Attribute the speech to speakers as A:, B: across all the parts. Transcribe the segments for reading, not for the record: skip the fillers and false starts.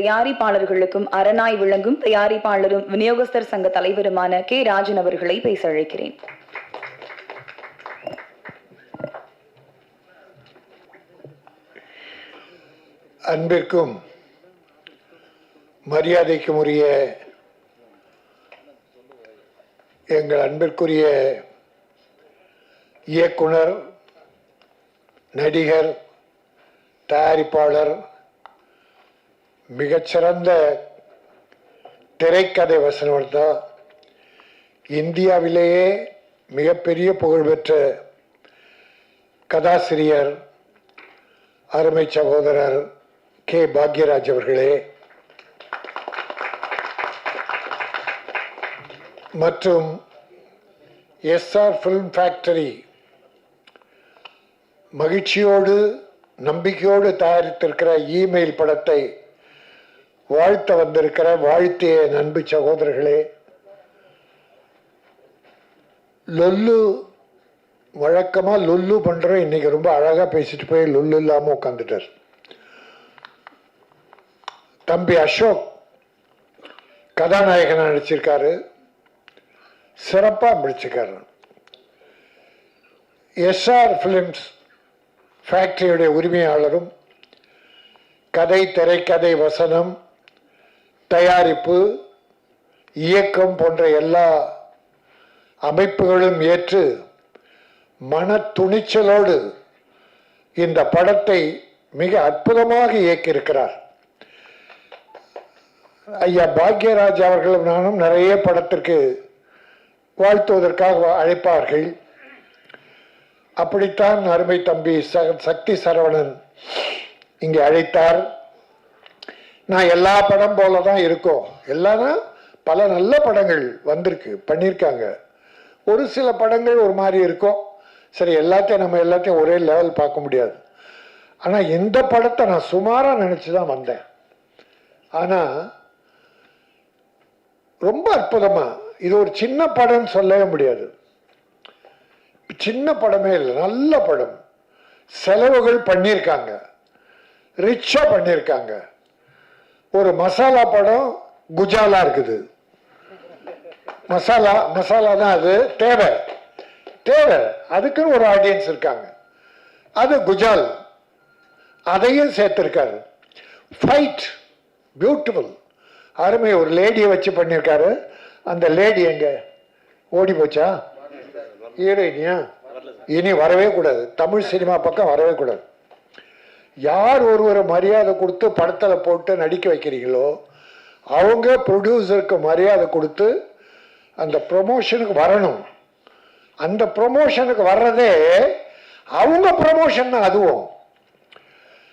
A: தயாரிப்பாளர்களுக்கும் அரணாய் விளங்கும் தயாரிப்பாளரும் விநியோகஸ்தர் சங்க தலைவருமான கே ராஜன் அவர்களை பேச அழைக்கிறேன்.
B: அன்பிற்கும் மரியாதைக்கும் உரிய எங்கள் அன்பிற்குரிய இயக்குனர், நடிகர், தயாரிப்பாளர், மிகச்சிறந்த திரைக்கதை வசனகர்த்தா, இந்தியாவிலேயே மிகப்பெரிய புகழ்பெற்ற கதாசிரியர், அருமை சகோதரர் கே பாக்யராஜ் அவர்களே, மற்றும் எஸ்ஆர் ஃபிலிம் ஃபேக்டரி மகிழ்ச்சியோடு நம்பிக்கையோடு தயாரித்திருக்கிற இமெயில் படத்தை வாழ்த்த வந்திருக்கிற வாழ்த்திய அன்பு சகோதரர்களே, லொல்லு வழக்கமா லொல்லு பண்றோம், இன்னைக்கு ரொம்ப அழகா பேசிட்டு போய் லொல்லு இல்லாம உட்காந்துட்டார். தம்பி அசோக் கதாநாயகனா நடிச்சிருக்காரு, சிறப்பா நடிச்சிருக்காரு. எஸ்ஆர் பிலிம்ஸ் ஃபேக்டரியுடைய உரிமையாளரும் கதை, திரைக்கதை, வசனம், தயாரிப்பு, இயக்கம் போன்ற எல்லா அமைப்புகளும் ஏற்று மன துணிச்சலோடு இந்த படத்தை மிக அற்புதமாக இயக்கியிருக்கிறார். ஐயா பாக்யராஜ் அவர்களும் நானும் நிறைய படத்திற்கு வாழ்த்துவதற்காக அழைப்பார்கள். அப்படித்தான் அருமை தம்பி சக்தி சரவணன் இங்கே அழைத்தார். நான் எல்லா படம் போலதான் இருக்கோம், எல்லாம் பல நல்ல படங்கள் வந்திருக்கு, பண்ணியிருக்காங்க. ஒரு சில படங்கள் ஒரு மாதிரி இருக்கும். சரி, நம்ம எல்லாத்தையும் ஒரே லெவல் பார்க்க முடியாது. ஆனால் இந்த படத்தை நான் சுமாராக நினச்சி தான் வந்தேன். ஆனால் ரொம்ப அற்புதமா, இது ஒரு சின்ன படம்னு சொல்லவே முடியாது. சின்ன படமே இல்லை, நல்ல படம். செலவுகள் பண்ணியிருக்காங்க, ரிச்சா பண்ணியிருக்காங்க. ஒரு மசாலா படம் குஜாலா இருக்குது. மசாலா தான் அது தேவை, அதுக்குன்னு ஒரு ஆடியன்ஸ் இருக்காங்க. அது குஜால், அதையும் சேர்த்திருக்காரு. ஃபைட் பியூட்டிஃபுல், அருமை. ஒரு லேடியை வச்சு பண்ணியிருக்காரு. அந்த லேடி எங்க ஓடி போச்சா? ஹீரோயினியா? இனி வரவே கூடாது, தமிழ் சினிமா பக்கம் வரவே கூடாது. யார் ஒருவரை மரியாதை கொடுத்து படத்தில் போட்டு நடிக்க வைக்கிறீங்களோ அவங்க ப்ரொடியூசருக்கு மரியாதை கொடுத்து அந்த ப்ரொமோஷனுக்கு வரணும். அந்த ப்ரொமோஷனுக்கு வர்றதே அவங்க ப்ரொமோஷன் தான். அதுவும்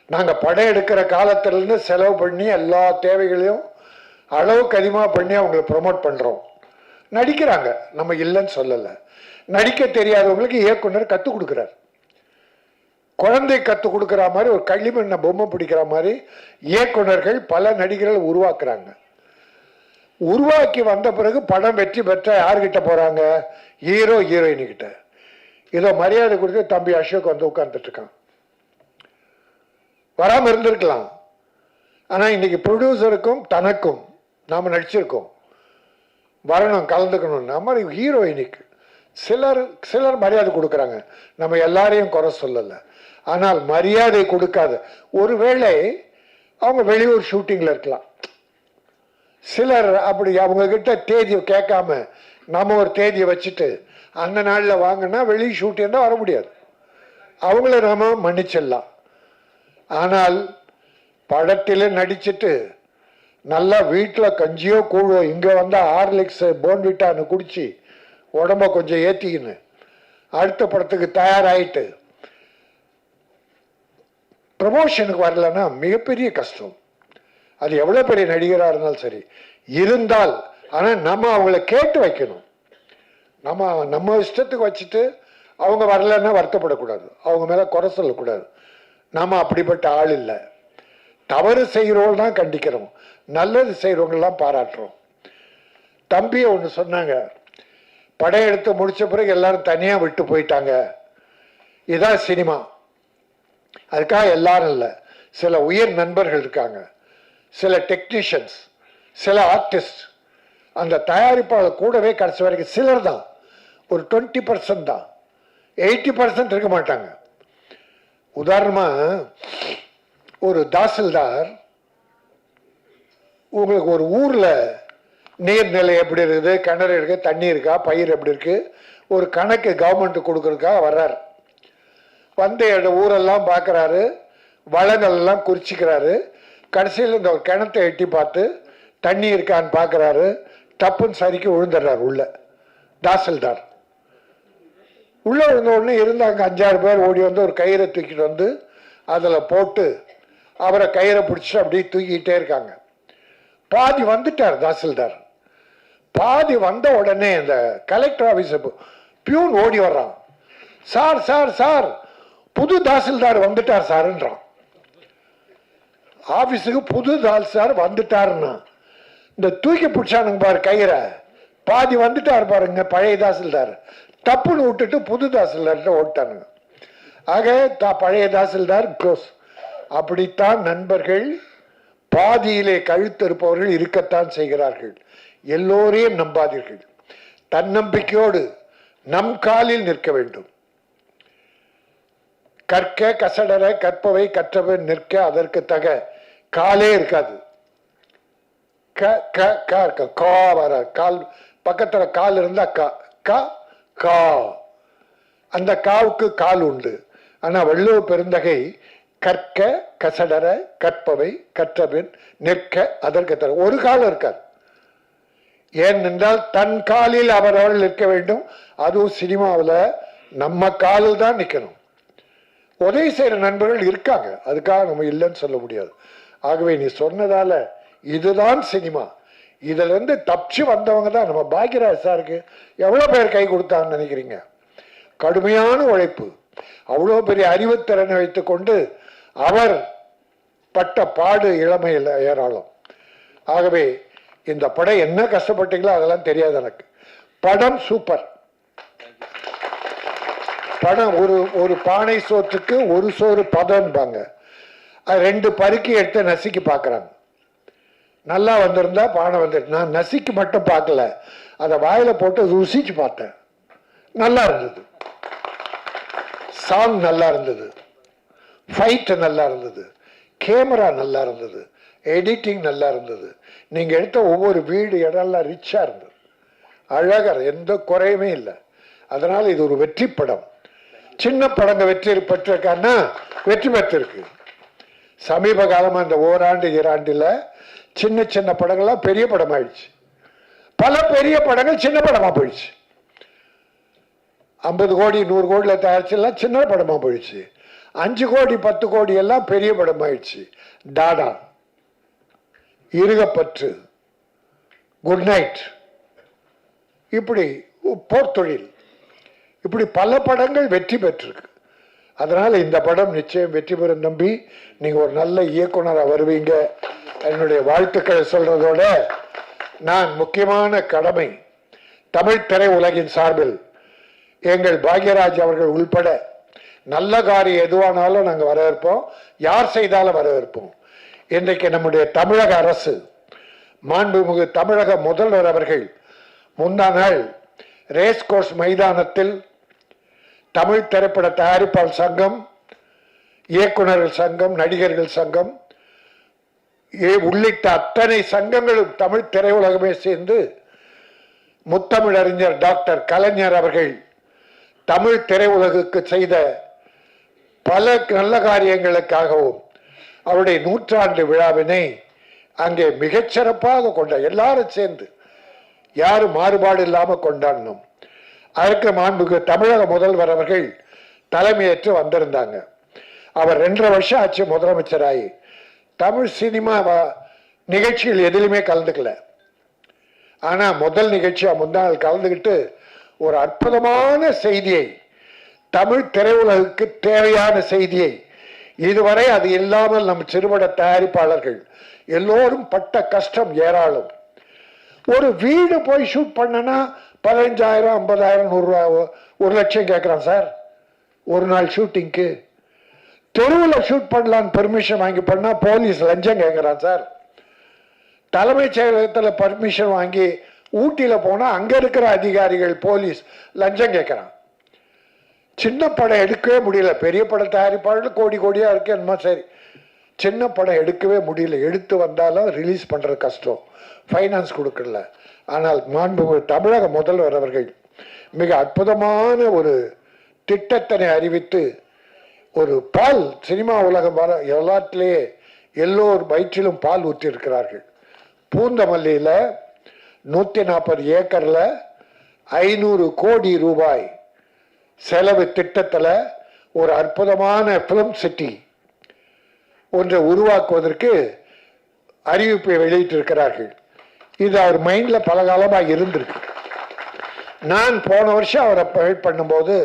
B: நாங்கள் படம் எடுக்கிற காலத்திலேருந்து செலவு பண்ணி எல்லா தேவைகளையும் அளவுக்கு அதிகமாக பண்ணி அவங்களை ப்ரொமோட் பண்ணுறோம். நடிக்கிறாங்க, நம்ம இல்லைன்னு சொல்லலை. நடிக்க தெரியாதவங்களுக்கு இயக்குனர் கற்றுக் கொடுக்குறார். குழந்தை கற்றுக் கொடுக்குற மாதிரி, ஒரு களிமண்ணை பொம்மை பிடிக்கிற மாதிரி இயக்குனர்கள் பல நடிகர்கள் உருவாக்குறாங்க. உருவாக்கி வந்த பிறகு படம் வெற்றி பெற்ற யார்கிட்ட போகிறாங்க? ஹீரோ ஹீரோயின்கிட்ட. இதோ மரியாதை கொடுத்து தம்பி அசோக் வந்து உட்கார்ந்துட்டு இருக்கான். வராமல் இருந்திருக்கலாம். ஆனால் இன்னைக்கு ப்ரொடியூசருக்கும் தனக்கும் நாம் நடிச்சிருக்கோம், வரணும், கலந்துக்கணும். நம்ம ஹீரோயினுக்கு சிலர் மரியாதை கொடுக்குறாங்க, நம்ம எல்லாரையும் குறை சொல்லலை. ஆனால் மரியாதை கொடுக்காத, ஒருவேளை அவங்க வெளியூர் ஷூட்டிங்கில் இருக்கலாம், சிலர் அப்படி அவங்க கிட்ட தேதியை கேட்காம நம்ம ஒரு தேதியை வச்சுட்டு அந்த நாளில் வாங்கினா வெளி ஷூட்டிங் தான் வர முடியாது. அவங்கள நாம மன்னிச்சிடலாம். ஆனால் படத்தில் நடிச்சுட்டு நல்லா வீட்டில் கஞ்சியோ கூழோ, இங்கே வந்தால் ஹார்லிக்ஸ் போன்விட்டான்னு குடிச்சு உடம்ப கொஞ்சம் ஏற்றிக்கின்னு அடுத்த படத்துக்கு தயாராகிட்டு ப்ரமோஷனுக்கு வரலன்னா மிகப்பெரிய கஷ்டம். அது எவ்வளோ பெரிய நடிகராக இருந்தாலும் சரி இருந்தால். ஆனால் நம்ம அவங்கள கேட்டு வைக்கணும். நம்ம இஷ்டத்துக்கு வச்சுட்டு அவங்க வரலன்னா வருத்தப்படக்கூடாது, அவங்க மேலே குறை சொல்லக்கூடாது. நம்ம அப்படிப்பட்ட ஆள் இல்லை. தவறு செய்கிறவங்க தான் கண்டிக்கிறோம், நல்லது செய்கிறவங்கெல்லாம் பாராட்டுறோம். தம்பியை ஒன்று சொன்னாங்க, படம் எடுத்து முடிச்ச பிறகு எல்லாரும் தனியாக விட்டு போயிட்டாங்க, இதான் சினிமா. அதுக்காக எல்லாரும் இல்லை, சில உயர் நண்பர்கள் இருக்காங்க, சில டெக்னீஷியன்ஸ், சில ஆர்டிஸ்ட், அந்த தயாரிப்பாளர் கூடவே கடைசி வரைக்கும் சிலர் தான், ஒரு 20% தான், 80% இருக்க மாட்டாங்க. உதாரணமா ஒரு தாசில்தார் உங்களுக்கு ஒரு ஊர்ல நீர்நிலை எப்படி இருக்குது, கிணறு இருக்கு, தண்ணி இருக்கா, பயிர் எப்படி இருக்கு, ஒரு கணக்கு கவர்மெண்ட் கொடுக்கறதுக்காக வர்றாரு. வந்து ஊரெல்லாம் பார்க்குறாரு, வளங்கள் எல்லாம் குறிச்சிக்கிறாரு. கடைசியில் இந்த ஒரு கிணத்தை எட்டி பார்த்து தண்ணி இருக்கான்னு பார்க்குறாரு. டப்புன்னு சரிக்கு விழுந்துடுறாரு உள்ள. தாசில்தார் உள்ள விழுந்த உடனே இருந்தாங்க 5-6 பேர் ஓடி வந்து ஒரு கயிறை தூக்கிட்டு வந்து அதில் போட்டு அவரை கயிறை பிடிச்சிட்டு அப்படியே தூக்கிட்டே இருக்காங்க. பாதி வந்துட்டார் தாசில்தார். பாதி வந்த உடனே இந்த கலெக்டர் ஆஃபீஸ் பியூன் ஓடி வர்றான். சார் சார் சார், புது தாசில்தார் வந்துட்டார் சார்ன்றான். ஆபீஸுக்கு புது தாசில்தார் வந்துட்டாருன்னா இந்த தூக்கி பிடிச்சானுங்க பாரு கயிறை, பாதி வந்துட்டார் பாருங்க பழைய தாசில்தார், தப்புன்னு விட்டுட்டு புது தாசில்தார்கிட்ட ஓட்டானுங்க. ஆக பழைய தாசில்தார் க்ளோஸ். அப்படித்தான் நண்பர்கள், பாதியிலே கழுத்தறுப்பவர்கள் இருக்கத்தான் செய்கிறார்கள். எல்லோரையும் நம்பாதீர்கள். தன்னம்பிக்கையோடு நம் காலில் நிற்க வேண்டும். கற்க கசடர கற்பவை கற்றவன் நிற்க அதற்கு தக காலே இருக்காது. கால் பக்கத்துல கால் இருந்தா கா, அந்த காவுக்கு கால் உண்டு. ஆனா வள்ளுவ பெருந்தகை கற்க கசடர கற்பவை கற்றபின் நிற்க அதற்கு தர ஒரு காலம் இருக்காது. ஏனென்றால் தன் காலில் அவரவர்கள் நிற்க வேண்டும். அதுவும் சினிமாவில் நம்ம காலில் தான் நிற்கணும். உதவி செய்கிற நண்பர்கள் இருக்காங்க, அதுக்காக நம்ம இல்லைன்னு சொல்ல முடியாது. ஆகவே நீ சொன்னதால இதுதான் சினிமா, இதுல இருந்து தப்பிச்சு வந்தவங்க தான். நம்ம பாக்யராஜ் சாருக்கு எவ்வளவு பேர் கை கொடுத்தான்னு நினைக்கிறீங்க? கடுமையான உழைப்பு, அவ்வளோ பெரிய அறிவுத்திறனை வைத்துக்கொண்டு அவர் பட்ட பாடு இளமையில் ஏராளம். ஆகவே இந்த படம் என்ன கஷ்டப்பட்டீங்களோ அதெல்லாம் தெரியாது எனக்கு. படம் சூப்பர். படம் ஒரு பானை சோற்றுக்கு ஒரு சோறு பதம்பாங்க. 2 பருக்கி எடுத்து நசுக்கி பார்க்குறாங்க. நல்லா வந்திருந்தா பானை வந்துட்டு. நான் நசுக்கி மட்டும் பார்க்கல, அதை வாயில போட்டு ருசிச்சு பார்த்தேன். நல்லா இருந்தது. சாங் நல்லா இருந்தது, ஃபைட் நல்லா இருந்தது, கேமரா நல்லா இருந்தது, எடிட்டிங் நல்லா இருந்தது. நீங்க எடுத்த ஒவ்வொரு வீடு இடம்லாம் ரிச்சா இருந்தது, அழகர், எந்த குறையுமே இல்லை. அதனால இது ஒரு வெற்றி படம். சின்ன படங்க வெற்றி பெற்றிருக்கான்னா வெற்றி பெற்றிருக்கு. சமீப காலமா இந்த ஓராண்டு 2 ஆண்டுல சின்ன சின்ன படங்கள்லாம் பெரிய படம் ஆயிடுச்சு. பல பெரிய படங்கள் சின்ன படமா போயிடுச்சு. 50 கோடி 100 கோடியில தயாரிச்செல்லாம் சின்ன படமா போயிடுச்சு. 5 கோடி 10 கோடி எல்லாம் பெரிய படம் ஆயிடுச்சு. டாடா, இருகப்பற்று, குட் நைட், இப்படி போர்த்தொழில், இப்படி பல படங்கள் வெற்றி பெற்றிருக்கு. அதனால இந்த படம் நிச்சயம் வெற்றி பெறும் நம்பி நீங்க ஒரு நல்ல இயக்குனராக வருவீங்க. என்னுடைய வாழ்த்துக்களை சொல்றதோட நான் முக்கியமான கடமை தமிழ் திரை உலகின் சார்பில் எங்கள் பாக்யராஜ் அவர்கள் உள்பட நல்ல காரியம் எதுவானாலும் நாங்கள் வரவேற்போம், யார் செய்தாலும் வரவேற்போம். இன்றைக்கு நம்முடைய தமிழக அரசு, மாண்புமிகு தமிழக முதல்வர் அவர்கள் முந்தா நாள் ரேஸ் கோர்ஸ் மைதானத்தில் தமிழ் திரைப்பட தயாரிப்பாளர் சங்கம், இயக்குநர்கள் சங்கம், நடிகர்கள் சங்கம் உள்ளிட்ட அத்தனை சங்கங்களும் தமிழ் திரையுலகமே சேர்ந்து முத்தமிழறிஞர் டாக்டர் கலைஞர் அவர்கள் தமிழ் திரையுலகுக்கு செய்த பல நல்ல காரியங்களுக்காகவும் அவருடைய 100ஆண்டு விழாவினை அங்கே மிகச்சிறப்பாக எல்லாரும் சேர்ந்து யாரும் மாறுபாடு இல்லாமல் கொண்டாடணும். அதற்கு மாண்புக்கு தமிழக முதல்வர் அவர்கள் தலைமையேற்று வந்திருந்தாங்க. அவர் 2.5 வருஷம் ஆச்சு முதலமைச்சராகி. தமிழ் சினிமா நிகழ்ச்சிகள் எதிலுமே கலந்துக்கல. ஆனா முதல் நிகழ்ச்சியா முன்னாள் கலந்துக்கிட்டு ஒரு அற்புதமான செய்தியை, தமிழ் திரையுலகுக்கு தேவையான செய்தியை, இதுவரை அது இல்லாமல் நம் சிறுபட தயாரிப்பாளர்கள் எல்லோரும் பட்ட கஷ்டம் ஏராளம். ஒரு வீடு போய் ஷூட் பண்ணனா 15,000 50,000 100 1 லட்சம் கேட்குறான் சார் ஒரு நாள் ஷூட்டிங்க்கு. தெருவில் ஷூட் பண்ணலான்னு பெர்மிஷன் வாங்கி பண்ணா போலீஸ் லஞ்சம் கேட்குறான் சார். தலைமைச் செயலகத்தில் பர்மிஷன் வாங்கி ஊட்டியில் போனால் அங்கே இருக்கிற அதிகாரிகள் போலீஸ் லஞ்சம் கேட்குறான். சின்ன படம் எடுக்கவே முடியல. பெரிய படம் தயாரிப்பாளர்கள் கோடி கோடியாக இருக்கு என்னமோ சரி, சின்ன படம் எடுக்கவே முடியல. எடுத்து வந்தாலும் ரிலீஸ் பண்ணுறது கஷ்டம், ஃபைனான்ஸ் கொடுக்கல. ஆனால் மாண்புமிகு தமிழக முதல்வர் அவர்கள் மிக அற்புதமான ஒரு திட்டத்தினை அறிவித்து ஒரு பால் சினிமா உலகம் வர எல்லாத்திலேயே எல்லோர் வயிற்றிலும் பால் ஊற்றிருக்கிறார்கள். பூந்தமல்லியில் 140 ஏக்கரில் 500 கோடி ரூபாய் செலவு திட்டத்தில் ஒரு அற்புதமான பிலிம் சிட்டி ஒன்றை உருவாக்குவதற்கு அறிவிப்பை வெளியிட்டிருக்கிறார்கள். இது அவர் மைண்டில் பல காலமாக இருந்திருக்கு. நான் போன வருஷம் அவரை அப்பாயிண்ட் பண்ணும்போது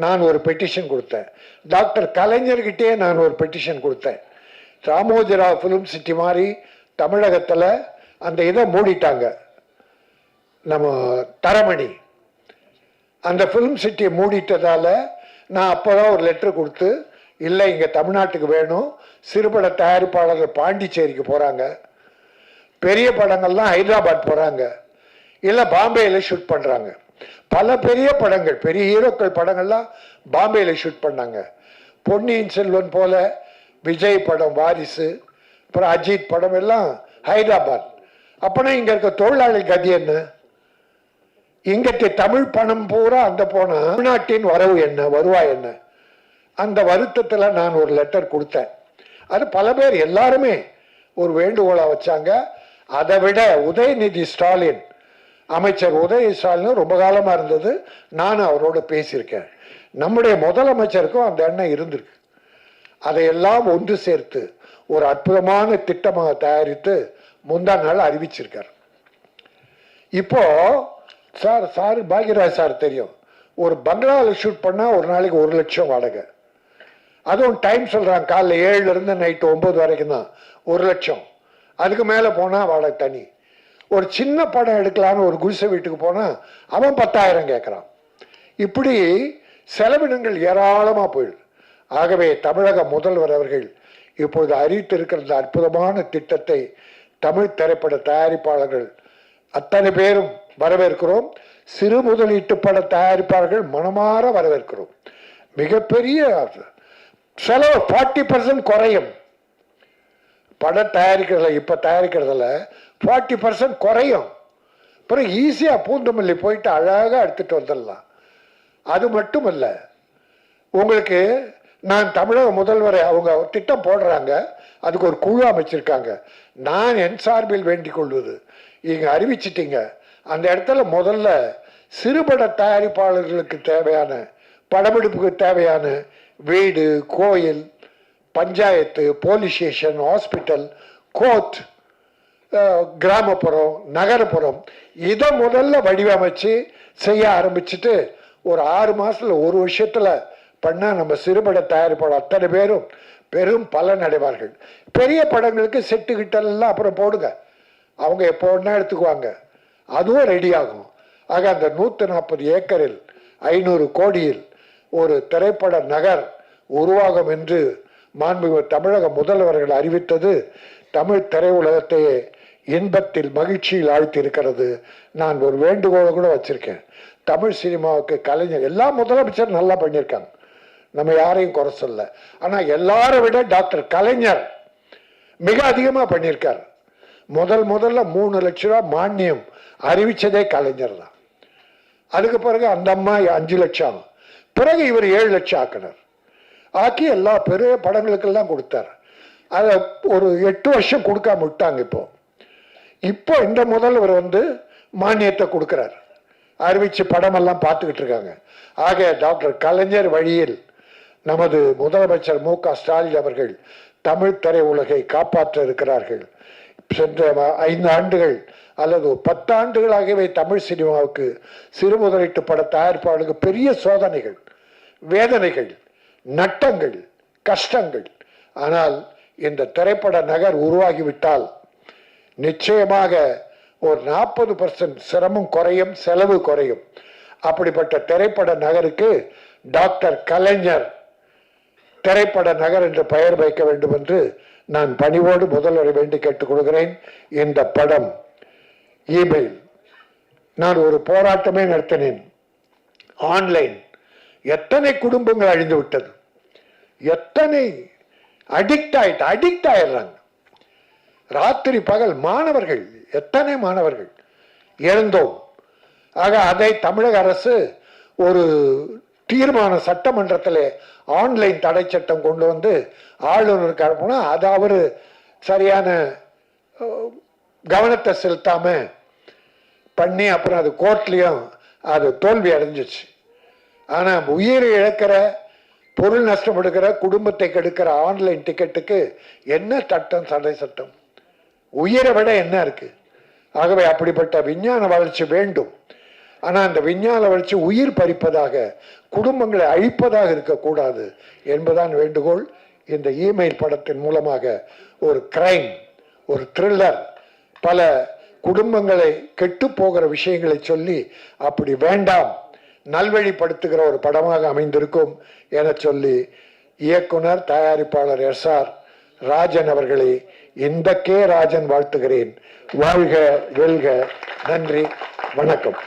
B: நான் ஒரு பெட்டிஷன் கொடுத்தேன். டாக்டர் கலைஞர்கிட்டே நான் ஒரு பெட்டிஷன் கொடுத்தேன். ராமோஜிராவ் ஃபிலிம் சிட்டி மாதிரி தமிழகத்தில் அந்த இதை மூடிட்டாங்க. நம்ம தரமணி அந்த ஃபிலிம் சிட்டியை மூடிட்டதால நான் அப்போ தான் ஒரு லெட்டர் கொடுத்து, இல்லை இங்கே தமிழ்நாட்டுக்கு வேணும், சிறுபட தயாரிப்பாளர்கள் பாண்டிச்சேரிக்கு போகிறாங்க, பெரிய படங்கள்லாம் ஹைதராபாத் போகிறாங்க, இல்லை பாம்பேயில் ஷூட் பண்ணுறாங்க. பல பெரிய படங்கள், பெரிய ஹீரோக்கள் படங்கள்லாம் பாம்பேயில் ஷூட் பண்ணாங்க. பொன்னியின் செல்வன் போல விஜய் படம் வாரிசு, அப்புறம் அஜித் படம் எல்லாம் ஹைதராபாத். அப்போனா இங்கே இருக்க தொழிலாளி கதி என்ன? இங்கത്തെ தமிழ் பணம் பூரா அந்த போனா தமிழ்நாட்டின் வரவு என்ன, வருவாய் என்ன? அந்த வருத்தத்தில் நான் ஒரு லெட்டர் கொடுத்தேன். அது பல பேர் எல்லாருமே ஒரு வேண்டுகோளாக வச்சாங்க. அதை விட உதயநிதி ஸ்டாலின், அமைச்சர் உதயநிதி ஸ்டாலின் ரொம்ப காலமாக இருந்தது, நானும் அவரோட பேசியிருக்கேன். நம்முடைய முதலமைச்சருக்கும் அந்த எண்ணம் இருந்திருக்கு. அதையெல்லாம் ஒன்று சேர்த்து ஒரு அற்புதமான திட்டமாக தயாரித்து முந்தா நாள் அறிவிச்சிருக்கார். இப்போ சார் பாக்யராஜ் சார் தெரியும், ஒரு பங்களாவில் ஷூட் பண்ணால் ஒரு நாளைக்கு 1 லட்சம் வாடகை. அதுவும் டைம் சொல்கிறாங்க, காலைல 7லேருந்து நைட்டு 9 வரைக்கும் தான் 1 லட்சம். அதுக்கு மேலே போனால் வாடகை தனி. ஒரு சின்ன படம் எடுக்கலான்னு ஒரு குடிசை வீட்டுக்கு போனால் அவன் 10,000 கேட்குறான். இப்படி செலவினங்கள் ஏராளமாக போயிடுது. ஆகவே தமிழக முதல்வர் அவர்கள் இப்பொழுது அறிவித்திருக்கிற இந்த அற்புதமான திட்டத்தை தமிழ் திரைப்பட தயாரிப்பாளர்கள் அத்தனை பேரும் வரவேற்கிறோம். சிறு முதலீட்டு பட தயாரிப்பாளர்கள் மனமாற வரவேற்கிறோம். மிகப்பெரிய செலவு 40% குறையும். படம் தயாரிக்கிறதுல இப்போ தயாரிக்கிறதுல 40% குறையும். அப்புறம் ஈஸியாக பூந்தமல்லி போயிட்டு அழகாக எடுத்துகிட்டு வந்துடலாம். அது மட்டும் இல்லை, உங்களுக்கு நான் தமிழக முதல்வரை அவங்க திட்டம் போடுறாங்க, அதுக்கு ஒரு குழு அமைச்சிருக்காங்க. நான் என் சார்பில் வேண்டிக் கொள்வது, இங்கே அறிவிச்சிட்டிங்க, அந்த இடத்துல முதல்ல சிறுபட தயாரிப்பாளர்களுக்கு தேவையான படமெடுப்புக்கு தேவையான வீடு, கோயில், panchayat, police station, hospital, court, கிராமப்புறம், நகரப்புறம், இதை முதல்ல வடிவமைச்சு செய்ய ஆரம்பிச்சுட்டு ஒரு 6 மாதத்தில் 1 வருஷத்தில் பண்ணால் நம்ம சிறுபட தயாரிப்பாளர் அத்தனை பேரும் பெரும் பலன் அடைவார்கள். பெரிய படங்களுக்கு செட்டுக்கிட்டெல்லாம் அப்புறம் போடுங்க, அவங்க எப்போ ஒன்றா எடுத்துக்குவாங்க, அதுவும் ரெடி ஆகும். ஆக அந்த 140 ஏக்கரில் 500 கோடியில் ஒரு திரைப்பட நகர் உருவாகும் என்று மாண்புமிகு தமிழக முதல்வர்கள் அறிவித்தது தமிழ் திரையுலகத்தையே இன்பத்தில் மகிழ்ச்சியில் ஆழ்த்தியிருக்கிறது. நான் ஒரு வேண்டுகோளை கூட வச்சிருக்கேன், தமிழ் சினிமாவுக்கு கலைஞர் எல்லா முதலமைச்சர் நல்லா பண்ணியிருக்காங்க, நம்ம யாரையும் குறை சொல்ல. ஆனால் எல்லாரை விட டாக்டர் கலைஞர் மிக அதிகமாக பண்ணியிருக்கார். முதல்ல 3 லட்ச ரூபா மானியம் அறிவிச்சதே கலைஞர் தான். அதுக்கு பிறகு அந்த அம்மா 5 லட்சம், பிறகு இவர் 7 லட்சம் ஆக்கினார். ஆக்கி எல்லா பெரிய படங்களுக்கெல்லாம் கொடுத்தார். அதை ஒரு 8 வருஷம் கொடுக்காம விட்டாங்க. இப்போ இந்த முதல்வர் மானியத்தை கொடுக்கிறார், அறிவிச்சு படமெல்லாம் பார்த்துக்கிட்டு இருக்காங்க. ஆக டாக்டர் கலைஞர் வழியில் நமது முதலமைச்சர் மு.க. ஸ்டாலின் அவர்கள் தமிழ் திரையுலகை காப்பாற்ற இருக்கிறார்கள். சென்ற 5 ஆண்டுகள் அல்லது 10 ஆண்டுகளாகவே தமிழ் சினிமாவுக்கு சிறு முதலீட்டு பட தயாரிப்பாளர்களுக்கு பெரிய சோதனைகள், வேதனைகள், நட்டங்கள், கஷ்டங்கள். ஆனால் இந்த திரைப்பட நகர் உருவாகிவிட்டால் நிச்சயமாக ஒரு 40% சிரமம் குறையும், செலவு குறையும். அப்படிப்பட்ட திரைப்பட நகருக்கு டாக்டர் கலைஞர் திரைப்பட நகர் என்று பெயர் வைக்க வேண்டும் என்று நான் பணிவோடு முதல்வரை வேண்டி கேட்டுக்கொள்கிறேன். இந்த படம் இமெயில் நான் ஒரு போராட்டமே நடத்தினேன். ஆன்லைன் எத்தனை குடும்பங்கள் அழிந்து விட்டது, எத்தனை அடிக்ட் ஆயிடுறாங்க. ராத்திரி பகல் மாணவர்கள், எத்தனை மாணவர்கள் இழந்தோம். ஆக அதை தமிழக அரசு ஒரு தீர்மான சட்டமன்றத்தில் ஆன்லைன் தடை சட்டம் கொண்டு வந்து ஆளுநருக்கு அனுப்புனா அது அவர் சரியான கவனத்தை செலுத்தாம பண்ணி அப்புறம் அது கோர்ட்லயும் அது தோல்வி அடைஞ்சிச்சு. ஆனா உயிரை இழக்கிற, பொருள் நஷ்டம் எடுக்கிற, குடும்பத்தை கெடுக்கிற ஆன்லைன் டிக்கெட்டுக்கு என்ன சட்டம், தடை சட்டம்? உயிரை விட என்ன இருக்கு? ஆகவே அப்படிப்பட்ட விஞ்ஞான வளர்ச்சி வேண்டும். ஆனா அந்த விஞ்ஞான வளர்ச்சி உயிர் பறிப்பதாக, குடும்பங்களை அழிப்பதாக இருக்கக்கூடாது என்பதான் வேண்டுகோள். இந்த இமெயில் படத்தின் மூலமாக ஒரு கிரைம், ஒரு த்ரில்லர், பல குடும்பங்களை கெட்டு போகிற விஷயங்களை சொல்லி அப்படி வேண்டாம், நல்வழிப்படுத்துகிற ஒரு படமாக அமைந்திருக்கும் என சொல்லி இயக்குனர் தயாரிப்பாளர் SR ராஜன் அவர்களை இந்த கே ராஜன் வாழ்த்துகிறேன். வாழ்க வெல்க. நன்றி, வணக்கம்.